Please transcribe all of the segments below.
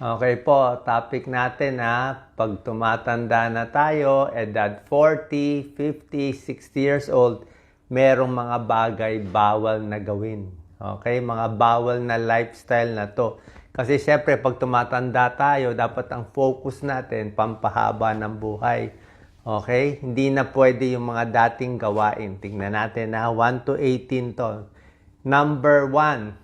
Okay po, topic natin pag tumatanda na tayo, edad 40, 50, 60 years old, merong mga bagay bawal na gawin. Okay, mga bawal na lifestyle na to. Kasi syempre, pag tumatanda tayo, dapat ang focus natin, pampahaba ng buhay. Okay, hindi na pwede yung mga dating gawain. Tingnan natin 1 to 18 to. Number 1,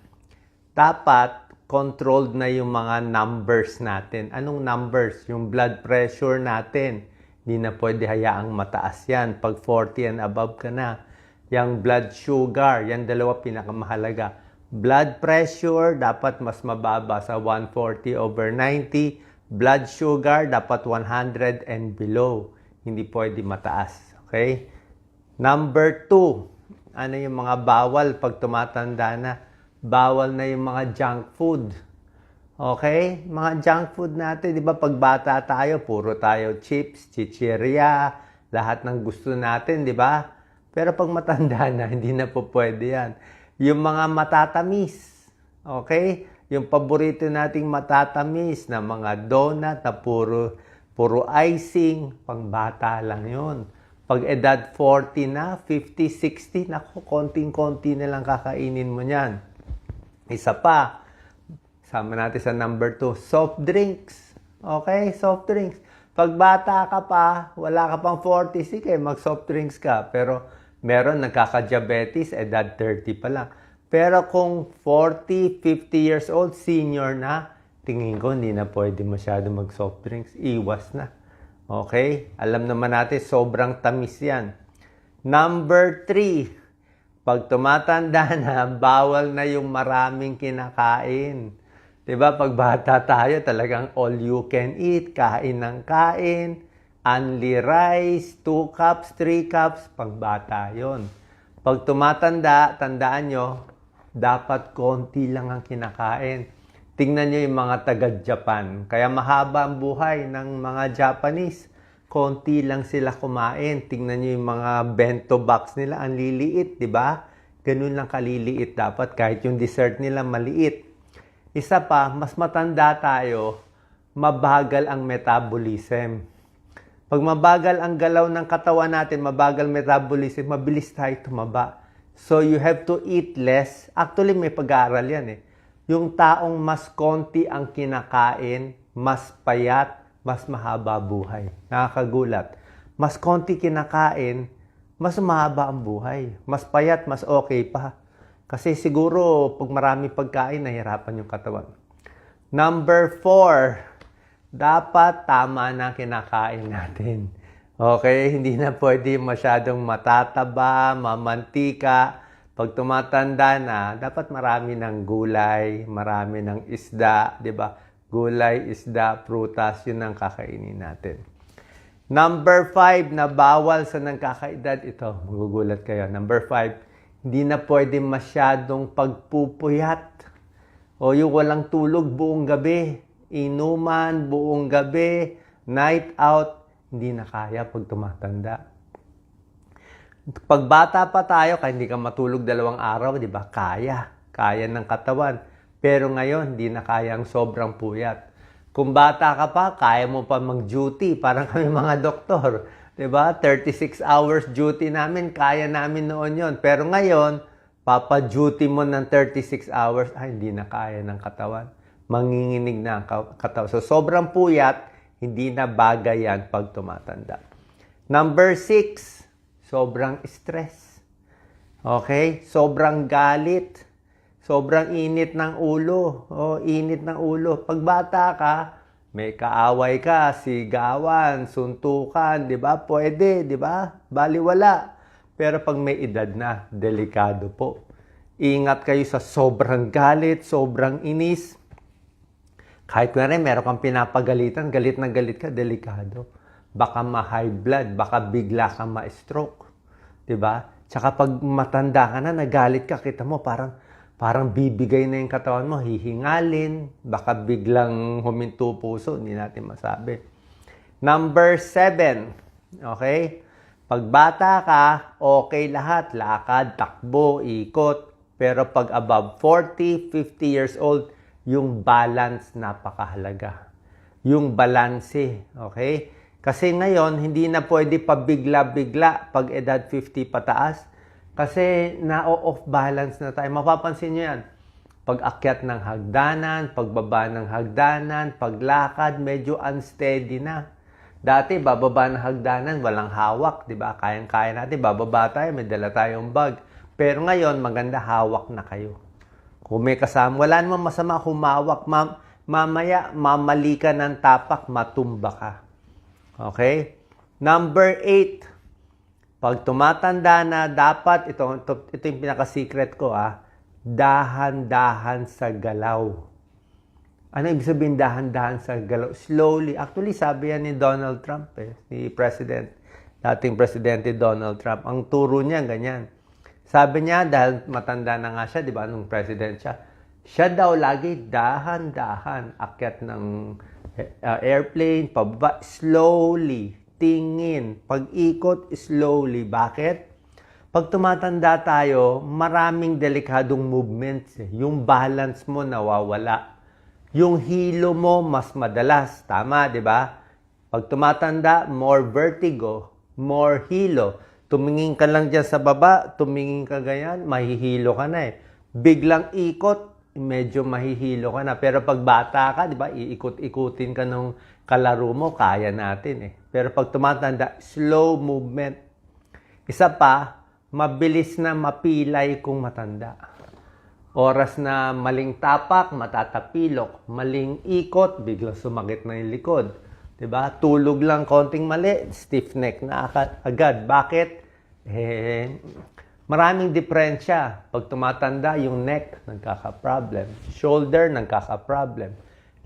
dapat controlled na yung mga numbers natin. Anong numbers? Yung blood pressure natin. Hindi na pwede hayaang mataas yan. Pag 40 and above ka na. Yung blood sugar, yan dalawa pinakamahalaga. Blood pressure, dapat mas mababa sa 140/90. Blood sugar, dapat 100 and below. Hindi pwede mataas. Okay? Number 2, ano yung mga bawal pag tumatanda na? Bawal na yung mga junk food. Okay? Mga junk food natin, di ba pag bata tayo, puro tayo chips, chichirya, lahat ng gusto natin, di ba? Pero pag matanda na, hindi na po pwede yan. Yung mga matatamis, okay? Yung paborito nating matatamis na mga donut na puro icing, pang bata lang yun. Pag edad 40 na, 50, 60, naku, konting-konti na lang kakainin mo niyan. Isa pa, sama natin sa number 2, soft drinks. Okay, soft drinks. Pag bata ka pa, wala ka pang 40, sige, mag-soft drinks ka. Pero meron nagkaka-diabetes, edad 30 pa lang. Pero kung 40, 50 years old, senior na, tingin ko hindi na pwede masyado mag-soft drinks. Iwas na. Okay? Alam naman natin, sobrang tamis yan. Number 3, pag tumatanda na, bawal na yung maraming kinakain. Diba? Pag bata tayo, talagang all you can eat, kain ng kain, only rice, 2 cups, 3 cups, pag bata yun. Pag tumatanda, tandaan nyo, dapat konti lang ang kinakain. Tingnan nyo yung mga taga-Japan. Kaya mahaba ang buhay ng mga Japanese. Konti lang sila kumain. Tingnan nyo yung mga bento box nila. Ang liliit, di ba? Ganun lang kaliliit dapat. Kahit yung dessert nila maliit. Isa pa, mas matanda tayo, mabagal ang metabolism. Pag mabagal ang galaw ng katawan natin, mabagal metabolism, mabilis tayo tumaba. So you have to eat less. Actually, may pag-aaral yan eh. Yung taong mas konti ang kinakain, mas payat, mas mahaba buhay. Nakakagulat. Mas konti kinakain, mas mahaba ang buhay. Mas payat, mas okay pa. Kasi siguro, pag marami pagkain, nahihirapan yung katawan. Number 4, dapat tama na kinakain natin. Okay? Hindi na pwede masyadong matataba, mamantika. Pag tumatanda na, dapat marami ng gulay, marami ng isda, di ba? Gulay, isda, prutas, yun ang kakainin natin. Number 5 na bawal sa nagkakaedad, ito, magugulat kayo. Number 5, hindi na pwede masyadong pagpupuyat. O yung walang tulog buong gabi, inuman buong gabi, night out, hindi na kaya pag tumatanda. Pag bata pa tayo, kaya hindi ka matulog 2 araw, di ba? Kaya ng katawan. Pero ngayon, hindi na kaya ang sobrang puyat. Kung bata ka pa, kaya mo pa mag-duty. Parang kami mga doktor. Diba? 36 hours duty namin, kaya namin noon yon. Pero ngayon, papa-duty mo ng 36 hours, hindi na kaya ng katawan. Manginginig na ang katawan. So, sobrang puyat, hindi na bagay yan pag tumatanda. Number 6, sobrang stress. Okay? Sobrang galit. Sobrang init ng ulo. Init ng ulo. Pag bata ka, may kaaway ka, sigawan, suntukan, di ba? Pwede, di ba? Baliwala. Pero pag may edad na, delikado po. Ingat kayo sa sobrang galit, sobrang inis. Kahit nga rin, meron kang pinapagalitan, galit na galit ka, delikado. Baka ma-high blood, baka bigla ka ma-stroke. Di ba? Tsaka pag matanda ka na, nagalit ka, kita mo parang bibigay na yung katawan mo, hihingalin, baka biglang huminto puso, hindi natin masabi. Number 7, okay? Pag bata ka, okay lahat, lakad, takbo, ikot. Pero pag above 40, 50 years old, yung balance napakahalaga. Yung balanse, okay? Kasi ngayon, hindi na pwede pabigla-bigla pag edad 50 pataas. Kasi na-off balance na tayo. Mapapansin nyo yan. Pag-akyat ng hagdanan, pagbaba ng hagdanan, paglakad, medyo unsteady na. Dati, bababa ng hagdanan, walang hawak, di ba? Kayang-kaya natin, bababa tayo, may dala tayong bag. Pero ngayon, maganda hawak na kayo. Kung may kasama, wala namang masama humawak. Mamaya, mamali ka ng tapak, matumba ka. Okay? Number 8. Pag tumatanda na, dapat, ito yung pinaka-secret ko, dahan-dahan sa galaw. Ano ibig sabihin dahan-dahan sa galaw? Slowly. Actually, sabi yan ni Donald Trump, ni dating Presidente Donald Trump. Ang turo niya, ganyan. Sabi niya, dahil matanda na nga siya, di ba, nung president siya daw lagi dahan-dahan, akyat ng airplane, pababa, slowly. Tingin, pag-ikot, slowly. Bakit? Pag tumatanda tayo, maraming delikadong movements. Yung balance mo nawawala. Yung hilo mo mas madalas. Tama, di ba? Pag tumatanda, more vertigo, more hilo. Tumingin ka lang dyan sa baba, tumingin ka ganyan, mahihilo ka na Biglang ikot, medyo mahihilo ka na. Pero pag bata ka, di ba, iikot-ikutin ka nung kalaro mo, kaya natin Pero pag tumatanda, slow movement. Isa pa, mabilis na mapilay kung matanda. Oras na maling tapak, matatapilok. Maling ikot, biglang sumakit na yung likod. Diba? Tulog lang konting mali, stiff neck na agad. Bakit? Maraming diferensya. Pag tumatanda, yung neck, nagkaka-problem. Shoulder, nagkaka-problem.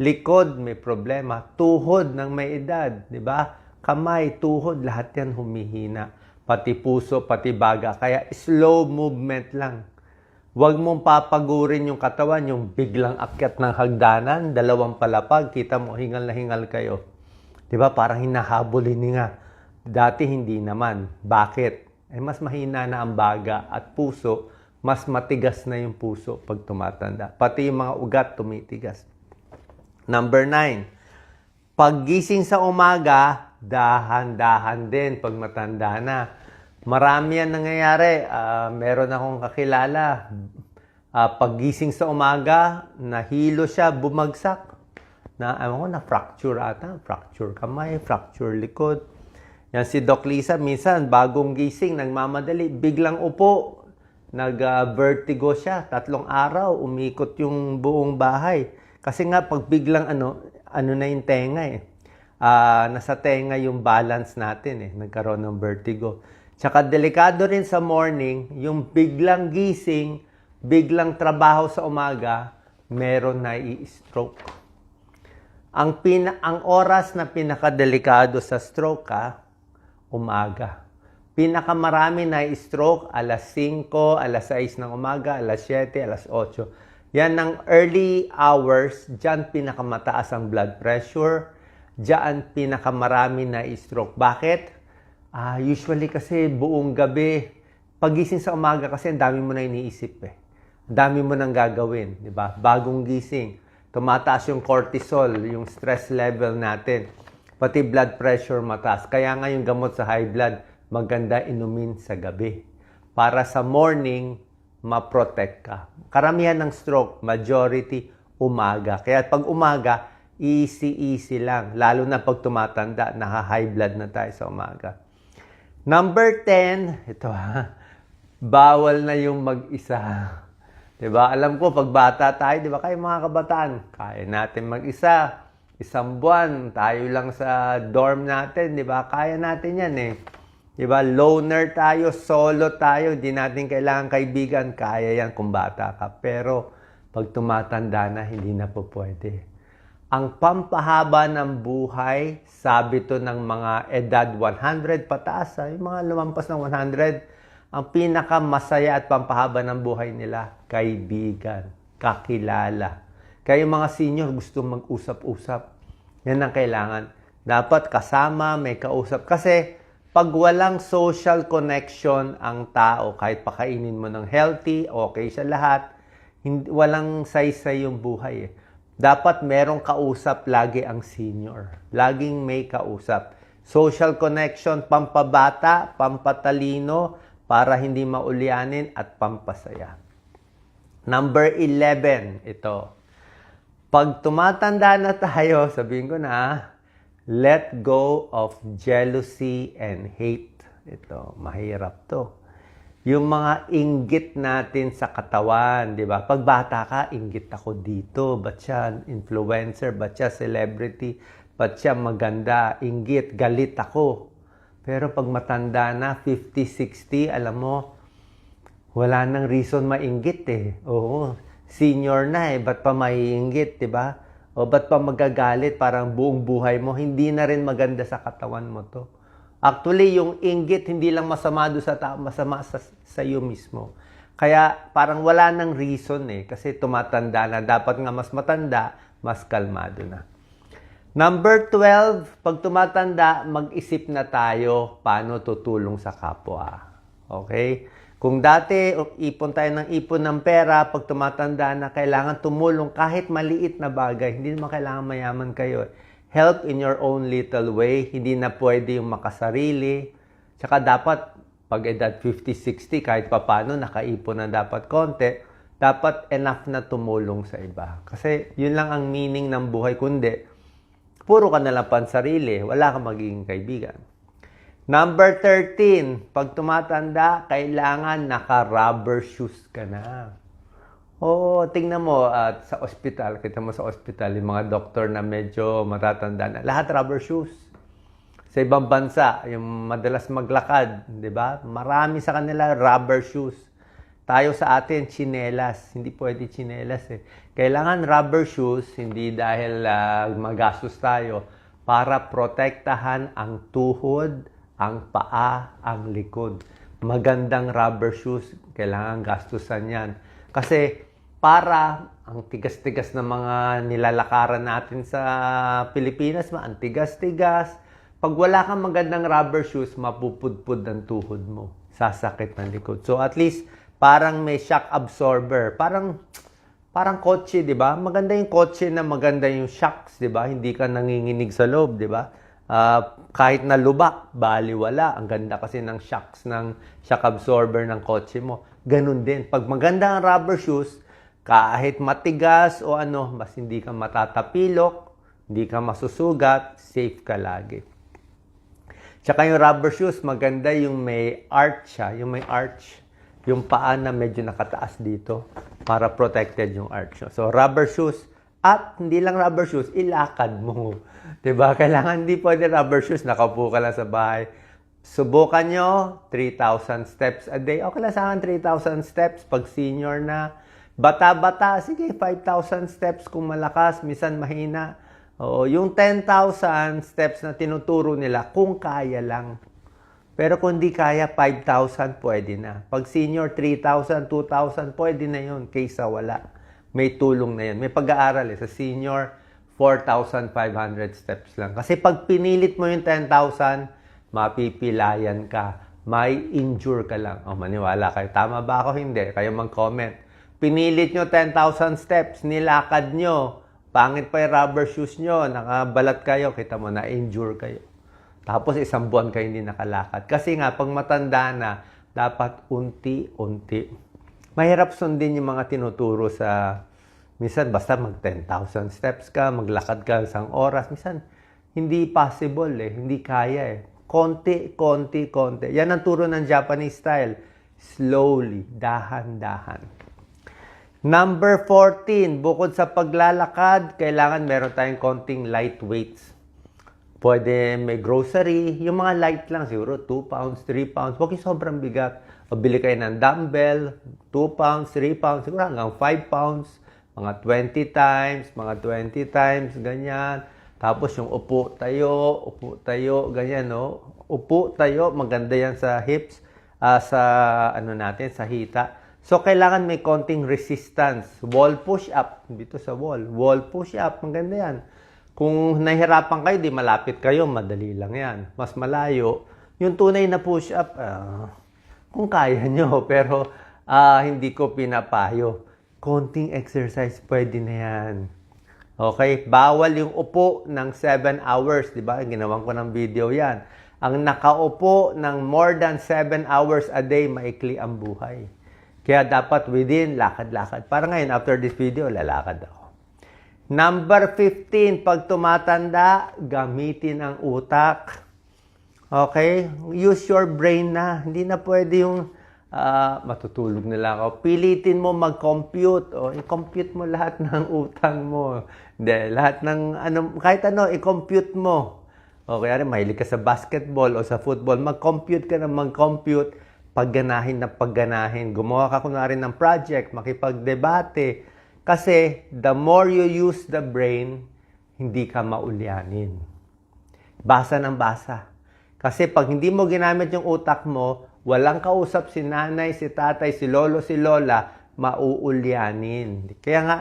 Likod, may problema. Tuhod ng may edad. Diba? Kamay, tuhod, lahat yan humihina. Pati puso, pati baga. Kaya slow movement lang. Huwag mong papagurin yung katawan, yung biglang akyat ng hagdanan, dalawang palapag, kita mo, hingal na hingal kayo. Diba? Parang hinahabol nga. Dati hindi naman. Bakit? Mas mahina na ang baga at puso, mas matigas na yung puso pag tumatanda. Pati yung mga ugat tumitigas. Number 9. Paggising sa umaga, dahan-dahan din pag matanda na. Marami yan nangyayari. Meron akong kakilala. Paggising sa umaga, nahilo siya, bumagsak. Na-fracture ata. Fracture kamay, fracture likod. Yan si Doc Lisa, minsan bagong gising, nagmamadali, biglang upo. Nag-vertigo siya. 3 araw, umikot yung buong bahay. Kasi nga, pag biglang ano na yung tenga nasa tenga yung balance natin nagkaroon ng vertigo. Tsaka delikado rin sa morning, yung biglang gising, biglang trabaho sa umaga, meron na i-stroke. Ang oras na pinakadelikado sa stroke, umaga. Pinakamarami na i-stroke, alas 5, alas 6 ng umaga, alas 7, alas 8. Yan ng early hours, dyan pinakamataas ang blood pressure, dyan pinakamarami na i-stroke. Bakit? Usually kasi buong gabi, pagising sa umaga kasi ang dami mo na iniisip Ang dami mo nang gagawin, di ba? Bagong gising, tumataas yung cortisol, yung stress level natin. Pati blood pressure mataas. Kaya nga yung gamot sa high blood, maganda inumin sa gabi. Para sa morning, ma-protect ka. Karamihan ng stroke, majority, umaga. Kaya pag umaga, easy lang. Lalo na pag tumatanda, naka-high blood na tayo sa umaga. Number 10, ito bawal na yung mag-isa. Diba? Alam ko, pag bata tayo, diba kayo mga kabataan, kaya natin mag-isa. Isang buwan, tayo lang sa dorm natin, diba? Kaya natin yan Diba? Loner tayo, solo tayo, hindi natin kailangan kaibigan, kaya yan kung bata ka. Pero, pag tumatanda na, hindi na po pwede. Ang pampahaba ng buhay, sabi to ng mga edad 100 pataas, yung mga lumampas ng 100, ang pinakamasaya at pampahaba ng buhay nila, kaibigan, kakilala. Kaya yung mga senior gusto mag-usap-usap. Yan ang kailangan. Dapat kasama, may kausap. Kasi pag walang social connection ang tao, kahit pakainin mo ng healthy, okay sa lahat, walang saysay yung buhay Dapat merong kausap lagi ang senior. Laging may kausap. Social connection, pampabata, pampatalino, para hindi maulyanin at pampasaya. Number 11, ito. Pag tumatanda na tayo, sabihin ko na, let go of jealousy and hate. Ito, mahirap to. Yung mga inggit natin sa katawan, di ba? Pag bata ka, inggit ako dito. Ba't siya influencer? Ba't siya celebrity? Ba't siya maganda? Inggit, galit ako. Pero pag matanda na, 50, 60, alam mo, wala nang reason mainggit eh. Oo, senior na eh. Ba't pa maiinggit, di ba? O ba't pa magagalit? Parang buong buhay mo, hindi na rin maganda sa katawan mo to. Actually, yung inggit, hindi lang masama doon sa tao, masama sa iyo mismo. Kaya parang wala nang reason eh. Kasi tumatanda na. Dapat nga mas matanda, mas kalmado na. Number 12, pag tumatanda, mag-isip na tayo paano tutulong sa kapwa. Okay? Kung dati, ipon tayo ng ipon ng pera, pag tumatanda na, kailangan tumulong kahit maliit na bagay. Hindi naman kailangan mayaman kayo. Help in your own little way. Hindi na pwede yung makasarili. Tsaka dapat, pag edad 50, 60, kahit papano, nakaipon na dapat konti, dapat enough na tumulong sa iba. Kasi yun lang ang meaning ng buhay, kundi puro ka na lang pansarili, wala kang magiging kaibigan. Number 13, pag tumatanda, kailangan naka-rubber shoes ka na. Oo, tingnan mo at sa ospital, kita mo sa ospital, yung mga doktor na medyo matatanda na, lahat rubber shoes. Sa ibang bansa, yung madalas maglakad, di ba? Marami sa kanila rubber shoes. Tayo sa atin, tsinelas. Hindi pwede tsinelas eh. Kailangan rubber shoes, hindi dahil magastos tayo, para protektahan ang tuhod, ang paa, ang likod. Magandang rubber shoes, kailangan gastusan yan. Kasi para ang tigas-tigas na mga nilalakaran natin sa Pilipinas, ang tigas-tigas. Pag wala kang magandang rubber shoes, mapupudpud ang tuhod mo. Sasakit ng likod. So at least, parang may shock absorber. Parang kotse, di ba? Maganda yung kotse na maganda yung shocks, di ba? Hindi ka nanginginig sa loob, di ba? Kahit na lubak, baliwala. Ang ganda kasi ng shocks, ng shock absorber ng kotse mo. Ganun din. Pag maganda ang rubber shoes, kahit matigas o ano, mas hindi ka matatapilok, hindi ka masusugat, safe ka lagi. Tsaka yung rubber shoes, maganda yung may arch siya, yung may arch. Yung paa na medyo nakataas dito para protected yung arch. So, rubber shoes. At hindi lang rubber shoes, ilakad mo. Diba? Kailangan hindi pwede rubber shoes, nakaupo ka lang sa bahay. Subukan nyo, 3,000 steps a day. Okay lang sa akin, 3,000 steps pag senior na. Bata-bata, sige, 5,000 steps kung malakas, minsan mahina. Oo, yung 10,000 steps na tinuturo nila, kung kaya lang. Pero kung di kaya, 5,000 pwede na. Pag senior, 3,000, 2,000, pwede na yun, kaysa wala. May tulong na yun. May pag-aaral sa senior, 4,500 steps lang. Kasi pag pinilit mo yung 10,000, mapipilayan ka. May injure ka lang. O, maniwala kayo. Tama ba ako? Hindi. Kayo mag-comment. Pinilit nyo 10,000 steps, nilakad nyo. Pangit pa yung rubber shoes nyo, nakabalat kayo, kita mo, na-injure kayo. Tapos isang buwan kayo hindi nakalakad. Kasi nga, pag matanda na, dapat unti-unti. Mahirap sundin yung mga tinuturo sa, minsan basta mag 10,000 steps ka, maglakad ka isang oras. Minsan, hindi possible eh, hindi kaya eh. Konti, konti, konti. Yan ang turo ng Japanese style. Slowly, dahan-dahan. Number 14, bukod sa paglalakad, kailangan meron tayong konting light weights. Pwede may grocery, yung mga light lang, siguro 2 pounds, 3 pounds. Huwag yung sobrang bigat. O bili kayo ng dumbbell, 2 pounds, 3 pounds, siguro hanggang 5 pounds, mga 20 times, ganyan. Tapos yung upo tayo, ganyan, no? Upo tayo, maganda yan sa hips, sa sa hita. So, kailangan may konting resistance. Wall push-up. Dito sa wall. Wall push-up. Maganda yan. Kung nahihirapan kayo, di malapit kayo, madali lang yan. Mas malayo. Yung tunay na push-up, kung kaya nyo, pero hindi ko pinapayo. Konting exercise, pwede na yan. Okay? Bawal yung upo ng 7 hours. Di ba? Ginawan ko ng video yan. Ang nakaupo ng more than 7 hours a day, maikli ang buhay. Kaya dapat within, lakad-lakad. Para ngayon, after this video, lalakad ako. Number 15, pag tumatanda, gamitin ang utak. Okay? Use your brain na. Hindi na pwede yung matutulog na lang ako. Pilitin mo mag-compute. O, i-compute mo lahat ng utang mo. Hindi, lahat ng, kahit ano, i-compute mo. O, kaya rin, mahilig ka sa basketball o sa football, mag-compute ka na mag-compute. Pagganahin na pagganahin. Gumawa ka kunwari ng project, makipagdebate. Kasi, the more you use the brain, hindi ka maulyanin. Basa ng basa. Kasi pag hindi mo ginamit yung utak mo, walang kausap si nanay, si tatay, si lolo, si lola, mauulyanin. Kaya nga,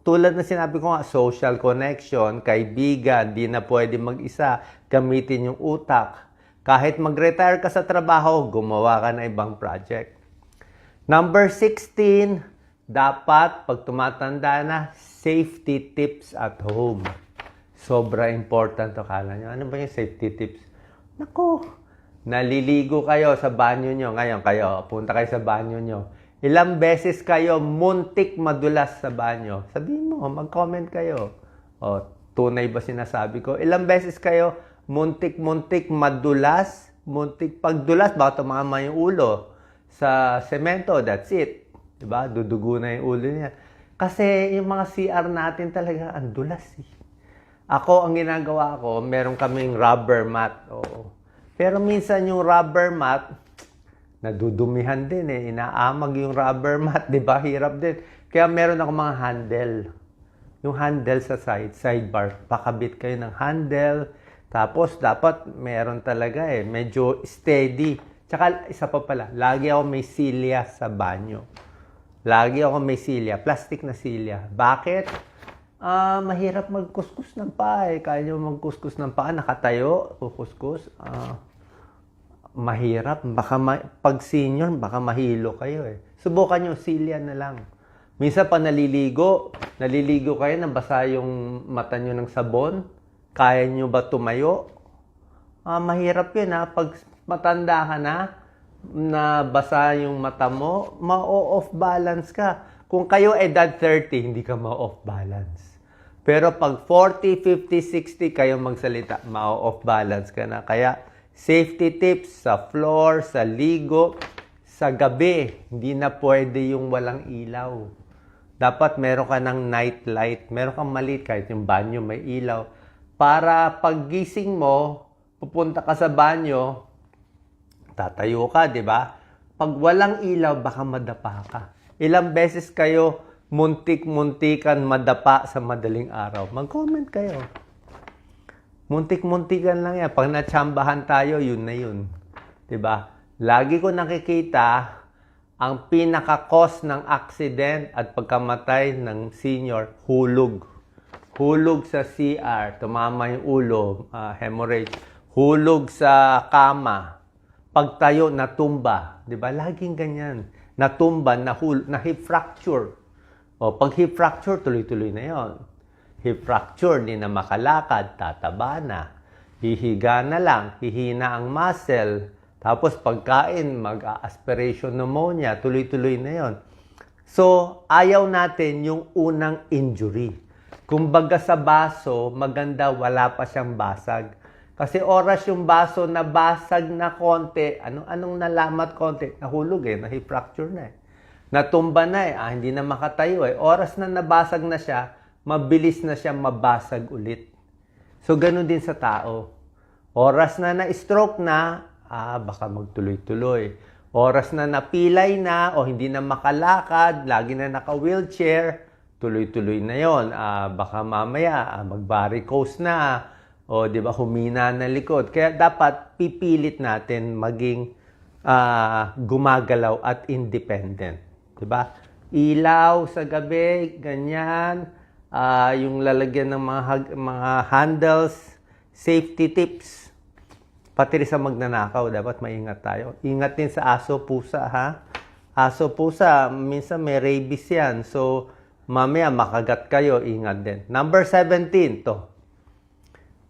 tulad na sinabi ko nga, social connection, kaibigan, di na pwede mag-isa, gamitin yung utak. Kahit mag-retire ka sa trabaho, gumawa ka na ibang project. Number 16, dapat pag tumatanda na, safety tips at home. Sobra important to. Kala nyo, ano ba yung safety tips? Naku, naliligo kayo sa banyo nyo. Ngayon kayo, punta kayo sa banyo nyo. Ilang beses kayo muntik madulas sa banyo? Sabihin mo, mag-comment kayo. O, tunay ba sinasabi ko? Ilang beses kayo muntik-muntik madulas? Muntik pagdulas, baka tumama yung ulo sa semento. That's it. Diba? Dudugo na yung ulo niya. Kasi yung mga CR natin talaga, ang dulas eh. Ako, ang ginagawa ko, meron kaming rubber mat. Oo. Pero minsan yung rubber mat, nadudumihan din eh. Inaamag yung rubber mat, di ba? Hirap din. Kaya meron ako mga handle. Yung handle sa sidebar. Pakabit kayo ng handle. Tapos, dapat meron talaga eh. Medyo steady. Tsaka, isa pa pala, lagi ako may silya sa banyo. Lagi ako may silya. Plastic na silya. Bakit? Mahirap magkuskus ng paa eh. Kaya nyo magkuskus ng paa, nakatayo, kukuskus. Mahirap. Baka pag senior, baka mahilo kayo eh. Subukan nyo, silya na lang. Minsan pa naliligo kayo, nabasa yung mata nyo ng sabon. Kaya nyo ba tumayo? Mahirap yun ha. Pag matanda ka na, nabasa yung mata mo, ma-off balance ka. Kung kayo edad 30, hindi ka ma-off balance. Pero pag 40, 50, 60 kayo magsalita, ma-off balance ka na. Kaya safety tips sa floor, sa ligo, sa gabi, hindi na pwede yung walang ilaw. Dapat meron ka ng night light. Meron kang maliit, kahit yung banyo may ilaw. Para paggising mo, pupunta ka sa banyo, tatayo ka, di ba? Pag walang ilaw, baka madapa ka. Ilang beses kayo muntik-muntikan madapa sa madaling araw? Mag-comment kayo. Muntik-muntikan lang yan. Pag natsambahan tayo, yun na yun. Diba? Lagi ko nakikita ang pinaka-cause ng accident at pagkamatay ng senior, hulog. Hulog sa CR, tumama yung ulo, hemorrhage. Hulog sa kama. Pagtayo, natumba. Diba? Laging ganyan. Natumba, na hip fracture. O, pag hip fracture, tuloy-tuloy na yon. Hip fracture, di na makalakad, tataba na. Hihiga na lang, hihina ang muscle. Tapos pagkain, mag-aspiration pneumonia, tuloy-tuloy na yon. So, ayaw natin yung unang injury. Kumbaga sa baso, maganda wala pa siyang basag. Kasi oras yung baso na basag na konti, anong nalamat konti? Nahulog eh, na-hip fracture na eh. Natumba na eh, hindi na makatayo eh. Oras na nabasag na siya, mabilis na siya mabasag ulit. So, ganun din sa tao. Oras na na-stroke na, baka magtuloy-tuloy. Oras na napilay na o hindi na makalakad, lagi na naka-wheelchair, tuloy-tuloy na yon. Baka mamaya mag-varicose na o di ba humina na likod. Kaya dapat pipilit natin maging gumagalaw at independent. Di ba? Ilaw sa gabi, ganyan. Yung lalagyan ng mga handles, safety tips. Pati rin sa magnanakaw, dapat maingat tayo. Ingat din sa aso, pusa, ha? Aso, pusa, minsan may rabies yan. So, mamaya makagat kayo, ingat din. Number 17, to.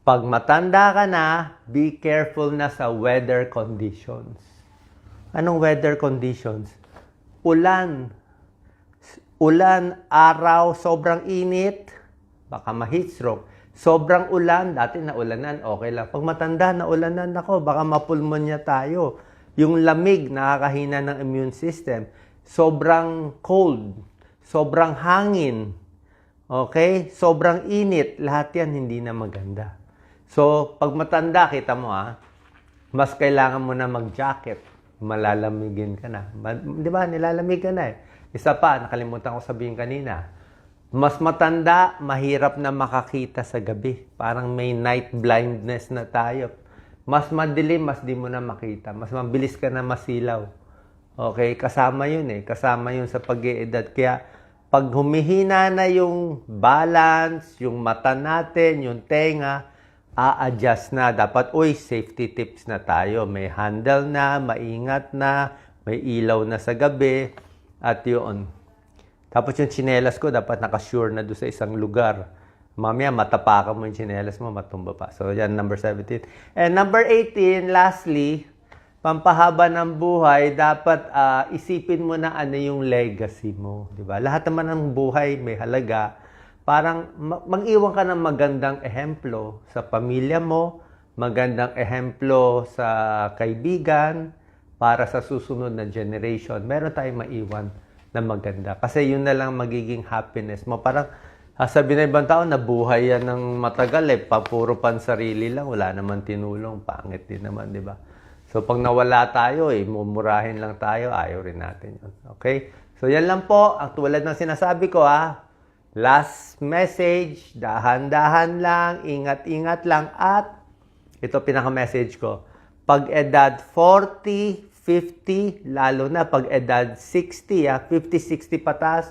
Pag matanda ka na, be careful na sa weather conditions. Anong weather conditions? Ulan, araw, sobrang init, baka ma-heat stroke. Sobrang ulan, dati naulanan, okay lang. Pag matanda, naulanan ako, baka mapulmonya tayo. Yung lamig, nakakahina ng immune system. Sobrang cold, sobrang hangin, okay? Sobrang init, lahat yan hindi na maganda. So, pag matanda, kita mo mas kailangan mo na mag-jacket. Malalamigin ka na. Di ba? Nilalamig ka na eh. Isa pa, nakalimutan ko sabihin kanina. Mas matanda, mahirap na makakita sa gabi. Parang may night blindness na tayo. Mas madilim, mas di mo na makita. Mas mabilis ka na masilaw. Okay? Kasama yun eh. Kasama yun sa pag-iedad. Kaya, pag humihina na yung balance, yung mata natin, yung tenga, a-adjust na. Dapat, safety tips na tayo. May handle na, maingat na, may ilaw na sa gabi, at yun. Tapos yung tsinelas ko, dapat nakasure na doon sa isang lugar. Mamaya, matapakan mo yung tsinelas mo, matumba pa. So, yan, number 17. And number 18, lastly, pampahaba ng buhay, dapat isipin mo na ano yung legacy mo. Diba? Lahat naman ng buhay may halaga. Parang mag-iwan ka ng magandang ehemplo sa pamilya mo, magandang ehemplo sa kaibigan, para sa susunod na generation. Meron tayong maiwan na maganda. Kasi yun na lang magiging happiness mo. Parang sabi na ibang tao, nabuhay yan ng matagal puro pansarili lang, wala naman tinulong, pangit din naman, di ba? So pag nawala tayo, mumurahin lang tayo, ayaw rin natin yun. Okay? So yan lang po, ang tulad ng sinasabi ko last message, dahan-dahan lang, ingat-ingat lang, at ito pinaka-message ko, pag edad 40, 50, lalo na pag edad 60, 50-60 patas,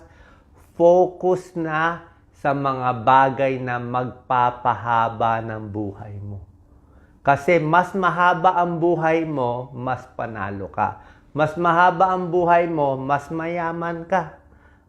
focus na sa mga bagay na magpapahaba ng buhay mo. Kasi mas mahaba ang buhay mo, mas panalo ka. Mas mahaba ang buhay mo, mas mayaman ka.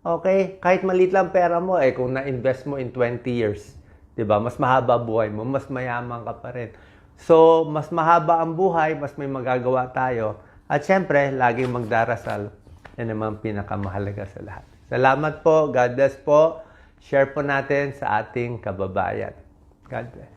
Okay? Kahit maliit lang pera mo, kung na-invest mo in 20 years, diba? Mas mahaba buhay mo, mas mayaman ka pa rin. So, mas mahaba ang buhay, mas may magagawa tayo. At syempre, laging magdarasal. Yan naman pinakamahalaga sa lahat. Salamat po. God bless po. Share po natin sa ating kababayan. God bless.